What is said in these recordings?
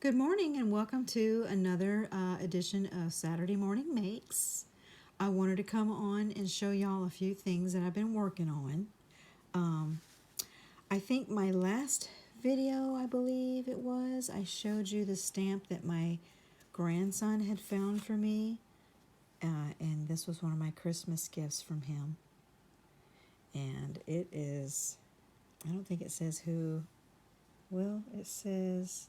Good morning and welcome to another edition of Saturday Morning Makes. I wanted to come on and show y'all a few things that I've been working on. Um, I think my last video, I believe it was, I showed you the stamp that my grandson had found for me. And this was one of my Christmas gifts from him. And it is, I don't think it says who, well, it says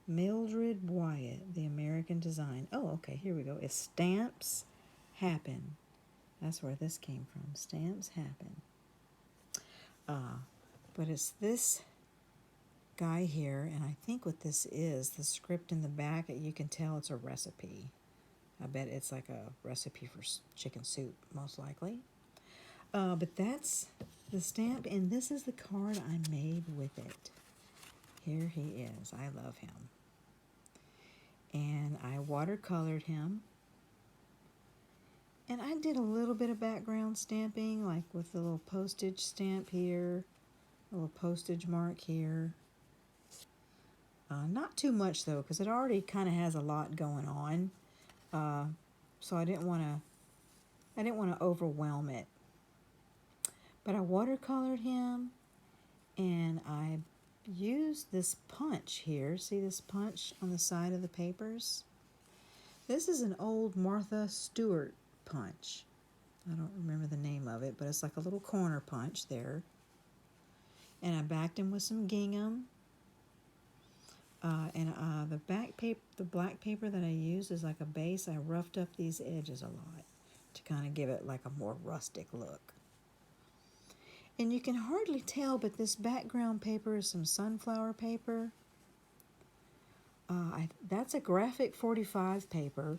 Mildred Wyatt, the American Design. Oh, okay, here we go. It's Stamps Happen. That's where this came from. Stamps Happen. But it's this guy here, and I think what this is, the script in the back, you can tell it's a recipe. I bet it's like a recipe for chicken soup, most likely. But that's the stamp, and this is the card I made with it. Here he is. I love him. And I watercolored him. And I did a little bit of background stamping, like with the little postage stamp here, a little postage mark here. Not too much though, because it already kind of has a lot going on. So I didn't want to overwhelm it. But I watercolored him, and I used this punch here. See this punch on the side of the papers? This is an old Martha Stewart punch. I don't remember the name of it, but it's like a little corner punch there. And I backed him with some gingham. The back paper, the black paper that I used is like a base. I roughed up these edges a lot to kind of give it like a more rustic look. And you can hardly tell, but this background paper is some sunflower paper. That's a graphic 45 paper,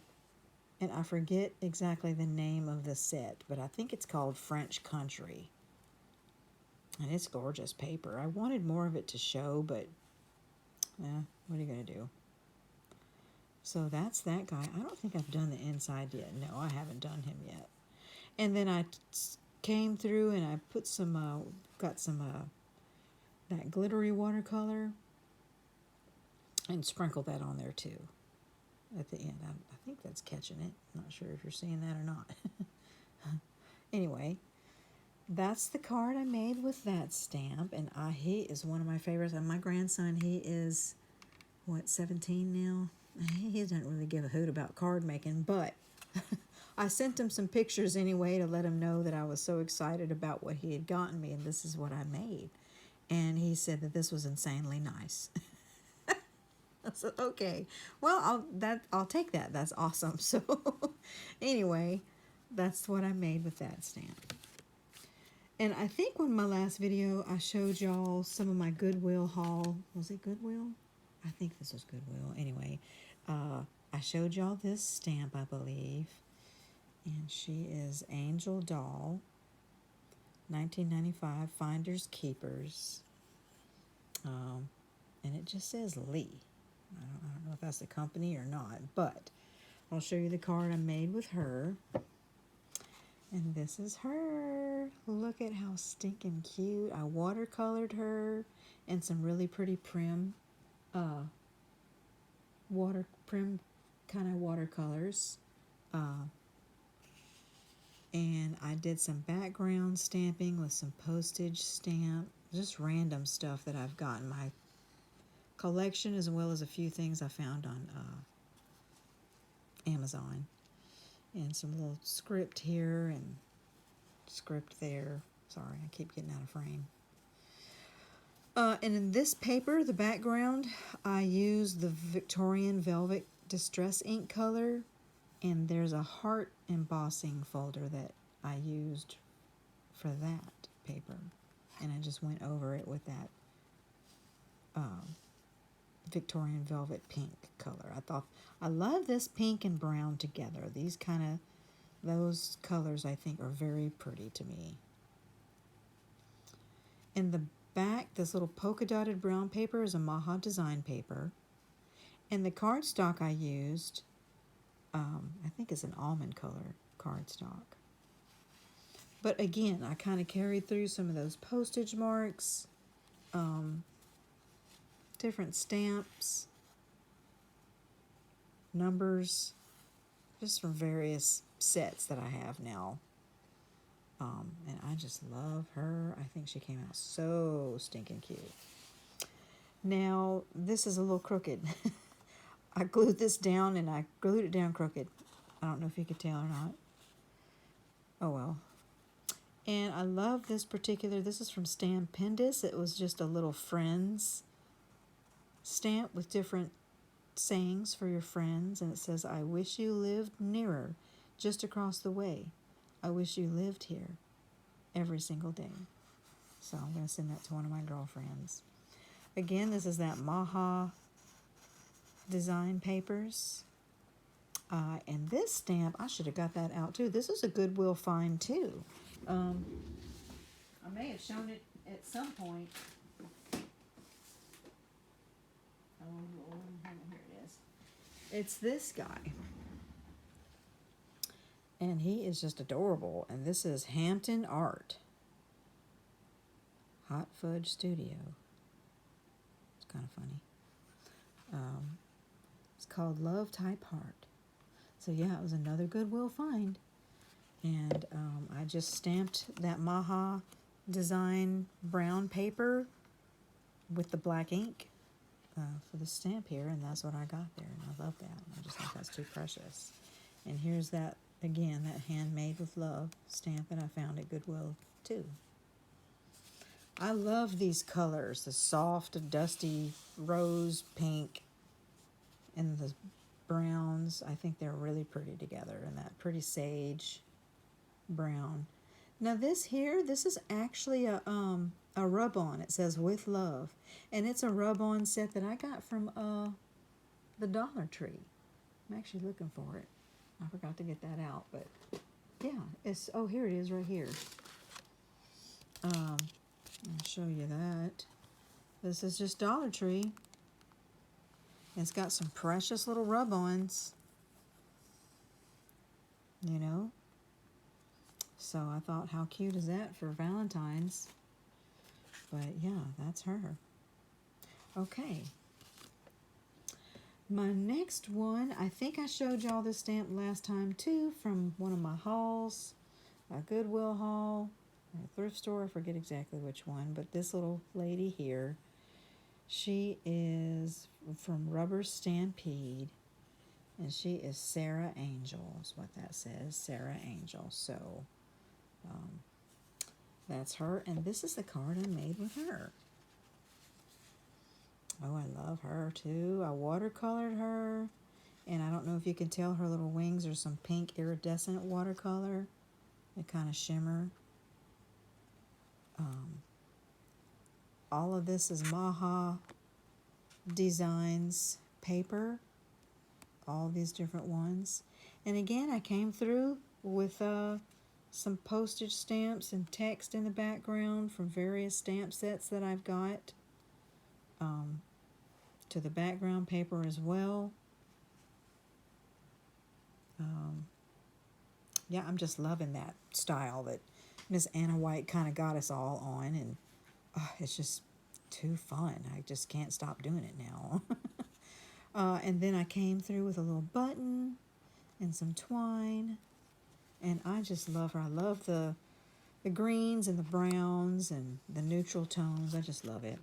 and I forget exactly the name of the set, but I think it's called French Country. And it's gorgeous paper. I wanted more of it to show, but what are you going to do? So that's that guy. I don't think I've done the inside yet. No, I haven't done him yet. And then I came through and I put some, got some that glittery watercolor and sprinkled that on there too. At the end, I think that's catching it. I'm not sure if you're seeing that or not. Anyway, that's the card I made with that stamp, and he is one of my favorites. And my grandson, he is, 17 now? He doesn't really give a hoot about card making, but I sent him some pictures anyway to let him know that I was so excited about what he had gotten me, and this is what I made. And he said that this was insanely nice. I said, okay, well, I'll take that. That's awesome. So anyway, that's what I made with that stamp. And I think on my last video, I showed y'all some of my Goodwill haul. Was it Goodwill? I think this was Goodwill. Anyway, I showed y'all this stamp, I believe. And she is Angel Doll, 1995, Finders Keepers. And it just says Lee. I don't know if that's the company or not, but I'll show you the card I made with her. And this is her. Look at how stinking cute. I watercolored her in some really pretty prim kind of watercolors. And I did some background stamping with some postage stamp, just random stuff that I've got in my collection, as well as a few things I found on Amazon. And some little script here and script there. Sorry, I keep getting out of frame. And in this paper, the background, I used the Victorian Velvet Distress ink color, and there's a heart embossing folder that I used for that paper, and I just went over it with that Victorian Velvet pink color. I love this pink and brown together. Those colors I think are very pretty to me. In the back, this little polka dotted brown paper is a Maha design paper. And the cardstock I used, I think is an almond color cardstock. But again, I kind of carried through some of those postage marks, different stamps. numbers, just from various sets that I have now. And I just love her. I think she came out so stinking cute. Now, this is a little crooked. I glued this down and I glued it down crooked. I don't know if you could tell or not. Oh well. And I love this particular, this is from Stampendous. It was just a little friends stamp with different sayings for your friends. And it says, I wish you lived nearer, just across the way. I wish you lived here every single day. So I'm going to send that to one of my girlfriends. Again, this is that Maha design papers. And this stamp, I should have got that out too. This is a Goodwill find too. I may have shown it at some point. Here it is. It's this guy. And he is just adorable. And this is Hampton Art. Hot Fudge Studio. It's kind of funny. It's called Love Type Heart. So yeah, it was another Goodwill find. And I just stamped that Maha design brown paper with the black ink for the stamp here, and that's what I got there, and I love that. I just think that's too precious. And here's that, again, that Handmade with Love stamp that I found at Goodwill too. I love these colors, the soft, dusty rose pink and the browns. I think they're really pretty together, and that pretty sage brown. Now this here, this is actually a rub-on. It says With Love, and it's a rub-on set that I got from the Dollar Tree. I'm actually looking for it. I forgot to get that out, but yeah, it's, oh, here it is right here. I'll show you that. This is just Dollar Tree. It's got some precious little rub-ons, you know. So I thought, how cute is that for Valentine's? But yeah, that's her. Okay. My next one, I think I showed y'all this stamp last time too, from one of my hauls, a Goodwill haul, or a thrift store, I forget exactly which one, but this little lady here, she is from Rubber Stampede, and she is Sarah Angel, is what that says, Sarah Angel. So that's her, and this is the card I made with her. Oh, I love her too. I watercolored her, and I don't know if you can tell her little wings are some pink iridescent watercolor. They kind of shimmer. All of this is Maha Designs paper, all these different ones. And again, I came through with some postage stamps and text in the background from various stamp sets that I've got, to the background paper as well. Yeah, I'm just loving that style that Miss Anna White kind of got us all on, and it's just too fun. I just can't stop doing it now. And then I came through with a little button and some twine, and I just love her. I love the greens and the browns and the neutral tones. I just love it.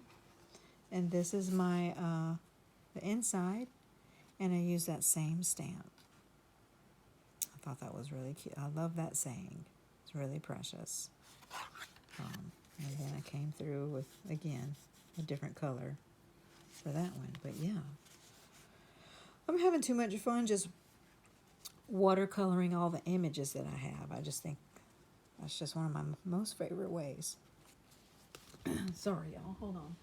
And this is my the inside, and I use that same stamp. I thought that was really cute. I love that saying. It's really precious. And then I came through with, again, a different color for that one. But yeah, I'm having too much fun just watercoloring all the images that I have. I just think that's just one of my most favorite ways. Sorry, y'all. Hold on.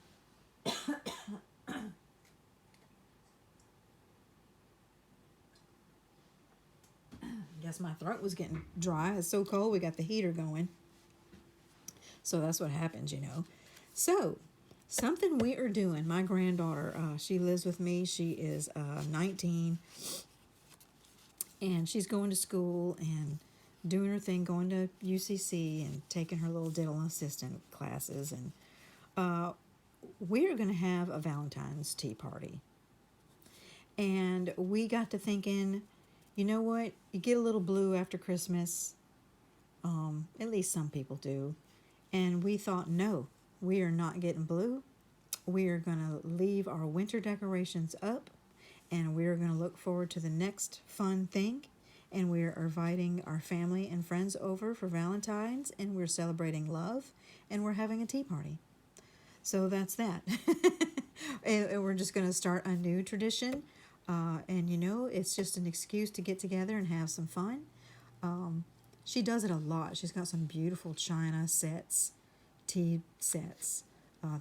Guess my throat was getting dry. It's so cold. We got the heater going. So that's what happens, you know. So, something we are doing. My granddaughter, she lives with me. She is 19. And she's going to school and doing her thing, going to UCC and taking her little dental assistant classes. And we're going to have a Valentine's tea party. And we got to thinking, you know what? You get a little blue after Christmas. At least some people do. And we thought, no, we are not getting blue. We are going to leave our winter decorations up, and we are going to look forward to the next fun thing. And we are inviting our family and friends over for Valentine's, and we're celebrating love, and we're having a tea party. So that's that. And we're just going to start a new tradition. And you know, it's just an excuse to get together and have some fun. She does it a lot. She's got some beautiful china sets, tea sets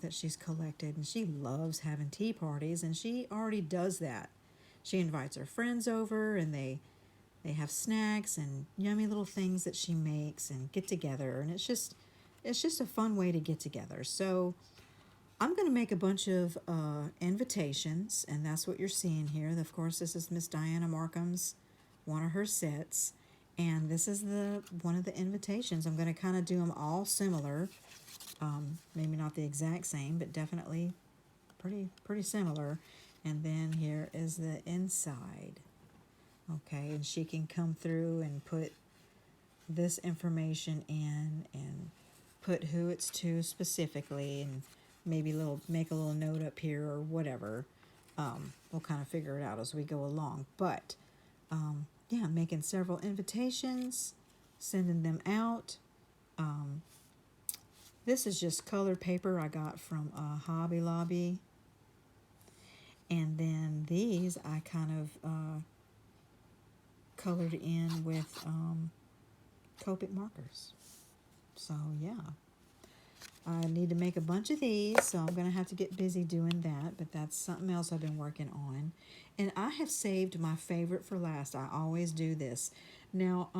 that she's collected, and she loves having tea parties, and she already does that. She invites her friends over, and they have snacks and yummy little things that she makes and get together, and it's just a fun way to get together. So I'm going to make a bunch of invitations, and that's what you're seeing here. Of course, this is Miss Diana Markham's one of her sets, and this is the one of the invitations. I'm going to kind of do them all similar, maybe not the exact same, but definitely pretty similar. And then here is the inside. Okay, and she can come through and put this information in and put who it's to specifically, and maybe make a little note up here or whatever. We'll kind of figure it out as we go along. But yeah, making several invitations, sending them out. This is just colored paper I got from Hobby Lobby. And then these I kind of colored in with Copic markers. So yeah, I need to make a bunch of these, so I'm going to have to get busy doing that, but that's something else I've been working on. And I have saved my favorite for last. I always do this. Now,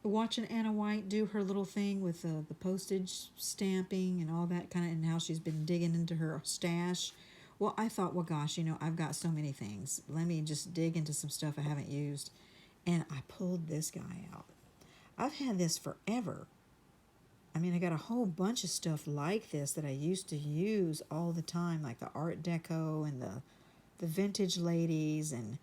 watching Anna White do her little thing with the postage stamping and all that kind of, and how she's been digging into her stash. Well, I thought, well, gosh, you know, I've got so many things. Let me just dig into some stuff I haven't used. And I pulled this guy out. I've had this forever. I mean, I got a whole bunch of stuff like this that I used to use all the time, like the Art Deco and the vintage ladies and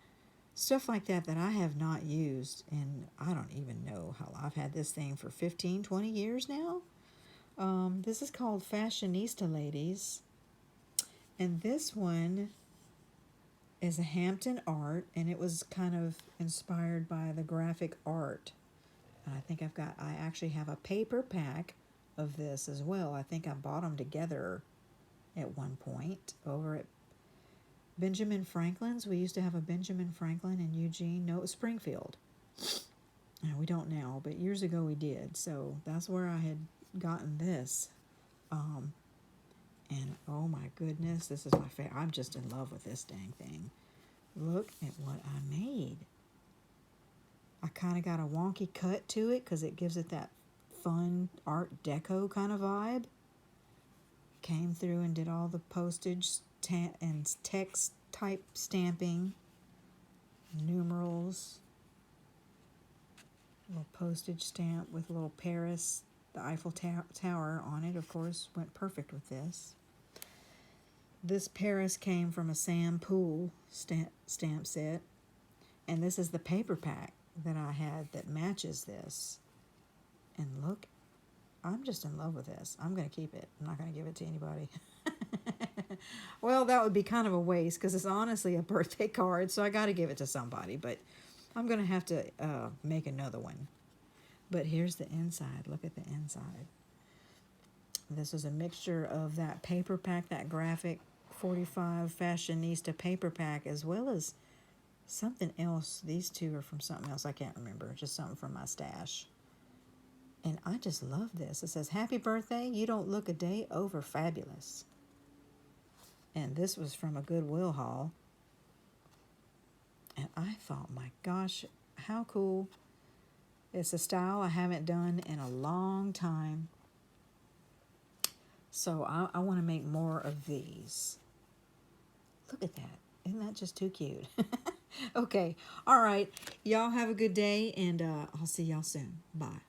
stuff like that I have not used. And I don't even know how I've had this thing for 15, 20 years now. This is called Fashionista Ladies. And this one is a Hampton art, and it was kind of inspired by the graphic art. And I actually have a paper pack of this as well. I think I bought them together at one point over at Benjamin Franklin's. We used to have a Benjamin Franklin in Eugene. No, it was Springfield. We don't now, but years ago we did. So that's where I had gotten this. And oh my goodness, this is my favorite. I'm just in love with this dang thing. Look at what I made. I kind of got a wonky cut to it because it gives it that fun Art Deco kind of vibe. Came through and did all the postage and text type stamping, numerals, little postage stamp with a little Paris, the Eiffel Tower on it, of course, went perfect with this. This Paris came from a Sam Poole stamp set, and this is the paper pack that I had that matches this. And look, I'm just in love with this. I'm going to keep it. I'm not going to give it to anybody. Well, that would be kind of a waste because it's honestly a birthday card, so I got to give it to somebody. But I'm going to have to make another one. But here's the inside. Look at the inside. This is a mixture of that paper pack, that graphic 45 Fashionista paper pack, as well as something else. These two are from something else I can't remember. Just something from my stash. And I just love this. It says, "Happy birthday. You don't look a day over fabulous." And this was from a Goodwill haul. And I thought, my gosh, how cool. It's a style I haven't done in a long time. So I want to make more of these. Look at that. Isn't that just too cute? Okay. All right. Y'all have a good day, and I'll see y'all soon. Bye.